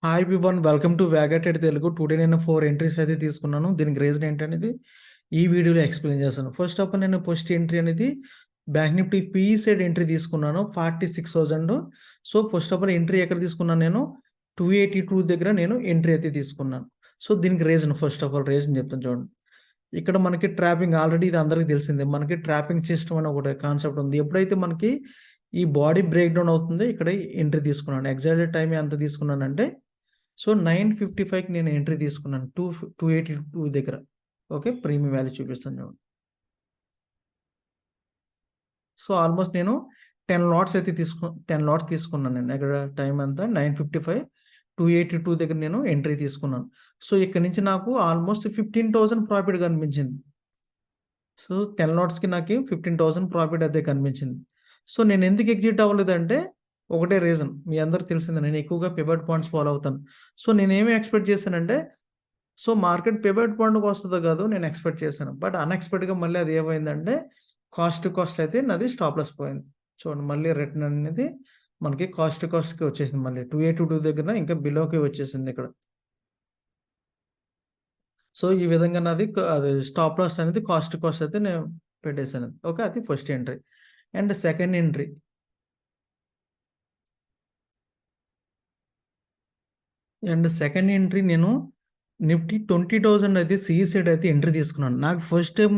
Hi everyone, welcome to వ్యాగటెడ్ Telugu. Today నేను 4 entries అయితే తీసుకున్నాను. దీనికి రీజన్ ఏంటనేది ఈ వీడియోలో ఎక్స్ప్లెయిన్ చేస్తాను. ఫస్ట్ ఆఫ్ ఆల్ నేను ఫస్ట్ ఎంట్రీ అనేది bank Nifty PE side entry తీసుకున్నాను 46,000. So first of all entry ఎక్కడ తీసుకున్నాను, నేను 282 దగ్గర నేను ఎంట్రీ అయితే తీసుకున్నాను. సో దీనికి reason, first of all reason చెప్తాను చూడండి. ఇక్కడ మనకి ట్రాపింగ్ ఆల్రెడీ ఇది అందరికీ తెలిసిందే. మనకి ట్రాపింగ్ సిస్టమ్ అని ఒకటి కాన్సెప్ట్ ఉంది. ఎప్పుడైతే మనకి ఈ బాడీ బ్రేక్ డౌన్ అవుతుందో ఇక్కడ ఎంట్రీ తీసుకున్నాను. ఎగ్జాక్ట్ టైం ఎంత తీసుకున్నానంటే సో 9:55కి నేను ఎంట్రీ తీసుకున్నాను 282 దగ్గర. ఓకే, ప్రీమియం వాల్యూ చూపిస్తాను చూడండి. సో ఆల్మోస్ట్ నేను 10 లాట్స్ అయితే 10 లాట్స్ తీసుకున్నాను నేను. ఇక్కడ టైం అంతా 9:55, 282 దగ్గర నేను ఎంట్రీ తీసుకున్నాను. సో ఇక్కడ నుంచి నాకు ఆల్మోస్ట్ 15,000 ప్రాఫిట్ కనిపించింది. సో 10 లాట్స్కి నాకు 15,000 ప్రాఫిట్ అయితే కనిపించింది. సో నేను ఎందుకు ఎగ్జిట్ అవ్వలేదంటే ఒకటే రీజన్, మీ అందరికి తెలిసిందే, నేను ఎక్కువగా పివట్ పాయింట్స్ ఫాలో అవుతాను. సో నేనేమి ఎక్స్పెక్ట్ చేశానంటే, సో మార్కెట్ పివట్ పాయింట్కి వస్తుందో కాదు నేను ఎక్స్పెక్ట్ చేశాను. బట్ అన్ఎక్స్పెక్ట్గా మళ్ళీ అది ఏమైందంటే కాస్ట్ అయితే నాది స్టాప్ లాస్ పోయింది. చూడండి, మళ్ళీ రిటర్న్ అనేది మనకి కాస్ట్కి వచ్చేసింది. మళ్ళీ 282 దగ్గర ఇంకా బిలోకి వచ్చేసింది ఇక్కడ. సో ఈ విధంగా నాది అది స్టాప్ లాస్ అనేది కాస్ట్ అయితే నేను పెట్టేశాను. ఓకే, అది first entry. And second entry నేను నిఫ్టీ 20,000 అయితే సిఈ సైడ్ అయితే ఎంట్రీ తీసుకున్నాను. నాకు ఫస్ట్ టైం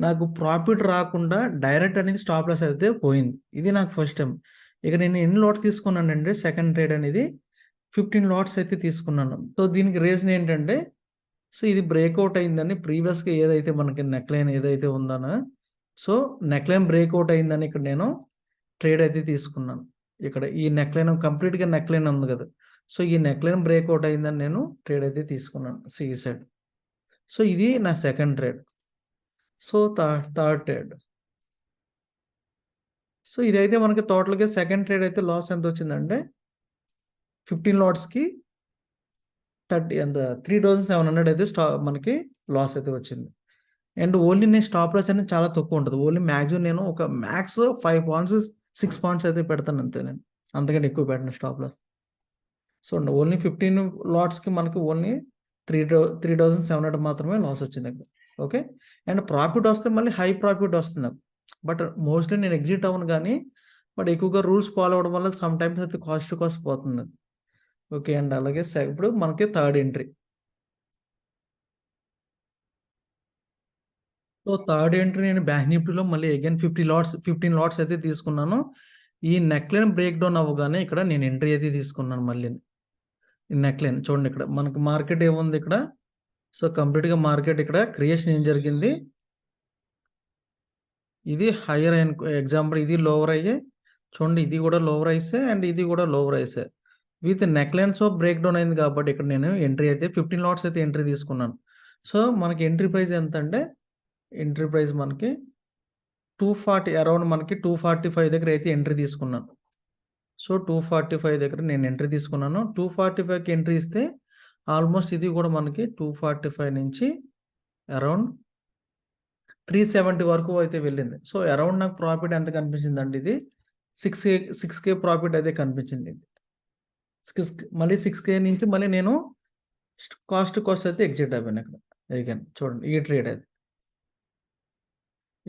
నాకు ప్రాఫిట్ రాకుండా డైరెక్ట్ అనేది స్టాప్ లాస్ అయితే పోయింది. ఇది నాకు ఫస్ట్ టైం. ఇక నేను ఎన్ని లాట్స్ తీసుకున్నానంటే సెకండ్ ట్రేడ్ అనేది 15 లాట్స్ అయితే తీసుకున్నాను. సో దీనికి రీజన్ ఏంటంటే, సో ఇది బ్రేక్అవుట్ అయిందని ప్రీవియస్గా ఏదైతే మనకి నెక్లైన్ ఏదైతే ఉందనో, సో నెక్లైన్ బ్రేక్అవుట్ అయిందని ఇక్కడ నేను ట్రేడ్ అయితే తీసుకున్నాను. ఇక్కడ ఈ నెక్లైన్ కంప్లీట్గా నెక్లైన్ ఉంది కదా, సో ఈ నెక్లైన్ బ్రేక్అవుట్ అయిందని నేను ట్రేడ్ అయితే తీసుకున్నాను సిఈ సైడ్. సో ఇది నా second trade. So third trade. So ఇదైతే మనకి టోటల్గా సెకండ్ ట్రేడ్ అయితే లాస్ ఎంత వచ్చిందంటే 15 లాట్స్కి 3,700 అయితే మనకి లాస్ అయితే వచ్చింది. అండ్ ఓన్లీ నేను స్టాప్ లాస్ అనేది చాలా తక్కువ ఉంటుంది. ఓన్లీ మ్యాక్సిమం నేను ఒక మ్యాక్స్ 5 పాయింట్స్ 6 పాయింట్స్ అయితే పెడతాను అంతే. నేను అంతకంటే ఎక్కువ పెట్టను స్టాప్ లాస్. సో ఓన్లీ 15 లాట్స్కి మనకి ఓన్లీ 3,700 మాత్రమే లాస్ వచ్చింది అక్కడ. ఓకే, అండ్ ప్రాఫిట్ వస్తే మళ్ళీ హై ప్రాఫిట్ వస్తుంది నాకు. బట్ మోస్ట్లీ నేను ఎగ్జిట్ అవ్వను కానీ, బట్ ఎక్కువగా రూల్స్ ఫాలో అవ్వడం వల్ల సమ్ టైమ్స్ అయితే కాస్ట్ పోతుంది. ఓకే, అండ్ అలాగే ఇప్పుడు మనకి third entry. So third entry నేను బ్యాంక్ నిఫ్టీలో మళ్ళీ అగైన్ 15 లాట్స్ అయితే తీసుకున్నాను. ఈ నెక్లైన్ బ్రేక్ డౌన్ అవ్వగానే ఇక్కడ నేను ఎంట్రీ అయితే తీసుకున్నాను మళ్ళీ. నెక్లైన్ చూడండి, ఇక్కడ మనకి మార్కెట్ ఏముంది ఇక్కడ. సో కంప్లీట్గా మార్కెట్ ఇక్కడ క్రియేషన్ ఏం జరిగింది, ఇది హైయర్ ఎగ్జాంపుల్, ఇది లోవర్ అయ్యే చూడండి, ఇది కూడా లోవర్ అయిసే అండ్ ఇది కూడా lower highs with necklines of break down అయింది. కాబట్టి ఇక్కడ నేను ఎంట్రీ అయితే 15 లాట్స్ అయితే ఎంట్రీ తీసుకున్నాను. సో మనకి ఎంట్రీ ప్రైస్ ఎంత అంటే, ఎంట్రీ ప్రైస్ మనకి 240, అరౌండ్ మనకి 245 దగ్గర అయితే ఎంట్రీ తీసుకున్నాను. సో 245 దగ్గర నేను ఎంట్రీ తీసుకున్నాను. 245కి ఎంట్రీ ఇస్తే ఆల్మోస్ట్ ఇది కూడా మనకి 245 నుంచి అరౌండ్ 370 వరకు అయితే వెళ్ళింది. సో అరౌండ్ నాకు ప్రాఫిట్ ఎంత కనిపించిందండి, ఇది 6K ప్రాఫిట్ అయితే కనిపించింది. మళ్ళీ 6K నుంచి మళ్ళీ నేను కాస్ట్ అయితే ఎగ్జిట్ అయిపోయాను ఇక్కడ. అగైన్ చూడండి,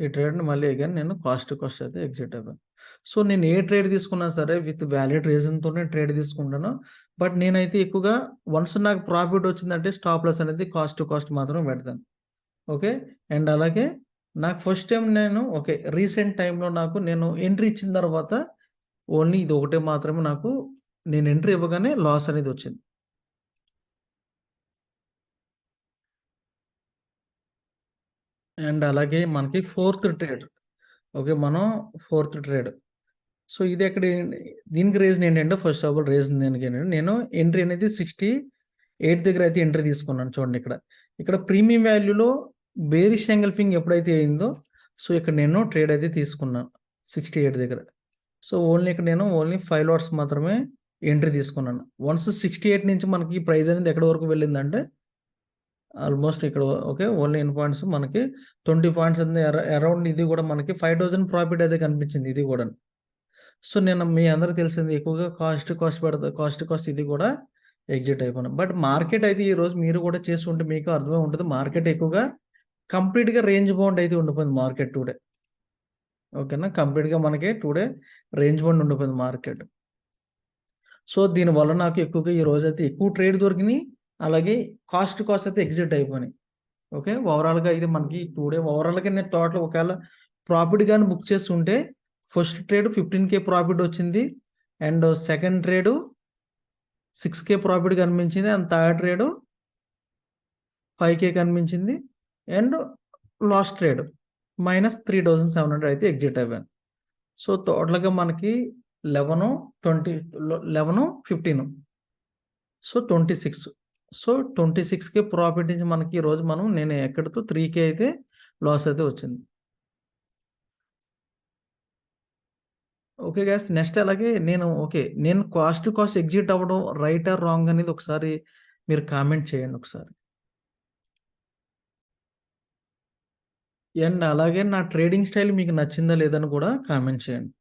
ఈ ట్రేడ్ని మళ్ళీ అగైన్ నేను కాస్ట్ అయితే ఎగ్జిట్ అయిపోయాను. సో నేను ఏ ట్రేడ్ తీసుకున్నా సరే విత్ వ్యాలిడ్ రీజన్తోనే ట్రేడ్ తీసుకుంటాను. బట్ నేనైతే ఎక్కువగా వన్స్ నాకు ప్రాఫిట్ వచ్చిందంటే స్టాప్ లాస్ అనేది కాస్ట్ మాత్రం పెడతాను. ఓకే, అండ్ అలాగే నాకు ఫస్ట్ టైం ఓకే రీసెంట్ టైంలో నేను ఎంట్రీ ఇచ్చిన తర్వాత ఓన్లీ ఇది ఒకటే మాత్రమే నేను ఎంట్రీ ఇవ్వగానే లాస్ అనేది వచ్చింది. అండ్ అలాగే మనకి ఫోర్త్ ట్రేడ్. ఓకే, మనం ఫోర్త్ ట్రేడ్. సో ఇది ఎక్కడ, దీనికి రీజన్ ఏంటంటే, ఫస్ట్ ఆఫ్ ఆల్ రీజన్ దీనికి ఏంటంటే, నేను ఎంట్రీ అనేది 68 దగ్గర అయితే ఎంట్రీ తీసుకున్నాను. చూడండి, ఇక్కడ ప్రీమియం వాల్యూలో బేరిష్ ఎంగల్ఫింగ్ ఎప్పుడైతే అయిందో, సో ఇక్కడ నేను ట్రేడ్ అయితే తీసుకున్నాను 68 దగ్గర. సో ఇక్కడ నేను ఓన్లీ 5 లాట్స్ మాత్రమే ఎంట్రీ తీసుకున్నాను. వన్స్ 68 నుంచి మనకి ప్రైస్ అనేది ఎక్కడి వరకు వెళ్ళిందంటే ఆల్మోస్ట్ ఇక్కడ ఓకే ఓన్లీ ఇన్ పాయింట్స్ మనకి 20 పాయింట్స్ అనేది అరౌండ్ ఇది కూడా మనకి 5,000 ప్రాఫిట్ అయితే కనిపించింది ఇది కూడా. సో నేను మీ అందరికి తెలిసింది ఎక్కువగా కాస్ట్ పెడతా, కాస్ట్ ఇది కూడా ఎగ్జిట్ అయిపోయాను. బట్ మార్కెట్ అయితే ఈరోజు మీరు కూడా చేస్తుంటే మీకు అర్థమై ఉంటది. మార్కెట్ ఎక్కువగా కంప్లీట్‌గా రేంజ్ బౌండ్ అయితే ఉండిపోయింది మార్కెట్ టుడే. ఓకేనా? కంప్లీట్‌గా మనకి టుడే రేంజ్ బౌండ్ ఉండిపోయింది మార్కెట్. సో, దీనివల్ల నాకు ఎక్కువగా ఈ రోజైతే ఎక్కువ ట్రేడ్ దొరికినియి. అలాగే కాస్ట్ అయితే ఎగ్జిట్ అయిపోయినాయి. ఓకే. ఓవరాల్‌గా ఇది మనకి టుడే ఓవరాల్‌గా నేను టోటల్ ఒకవేళ ప్రాఫిట్ గాని బుక్ చేసుంటే ఫస్ట్ ట్రేడ్ 15,000 ప్రాఫిట్ వచ్చింది. అండ్ సెకండ్ ట్రేడు 6,000 ప్రాఫిట్ కనిపించింది. అండ్ థర్డ్ ట్రేడు 5,000 కనిపించింది. అండ్ లాస్ట్ ట్రేడ్ -3,700 అయితే ఎగ్జిట్ అవ్వాను. సో, టోటల్‌గా మనకి 11, 20 11, 15 సో, 26 సో, 26,000 ప్రాఫిట్ నుంచి మనకి ఈరోజు నేను ఎక్కడితో 3,000 అయితే లాస్ అయితే వచ్చింది. Okay guys. నెక్స్ట్ అలాగే నేను కాస్ట్ ఎగ్జిట్ అవ్వడం రైట్ ఆర్ రాంగ్ అనేది ఒకసారి మీరు కామెంట్ చేయండి ఒకసారి. అండ్ అలాగే నా ట్రేడింగ్ స్టైల్ మీకు నచ్చిందా లేదని కూడా కామెంట్ చేయండి.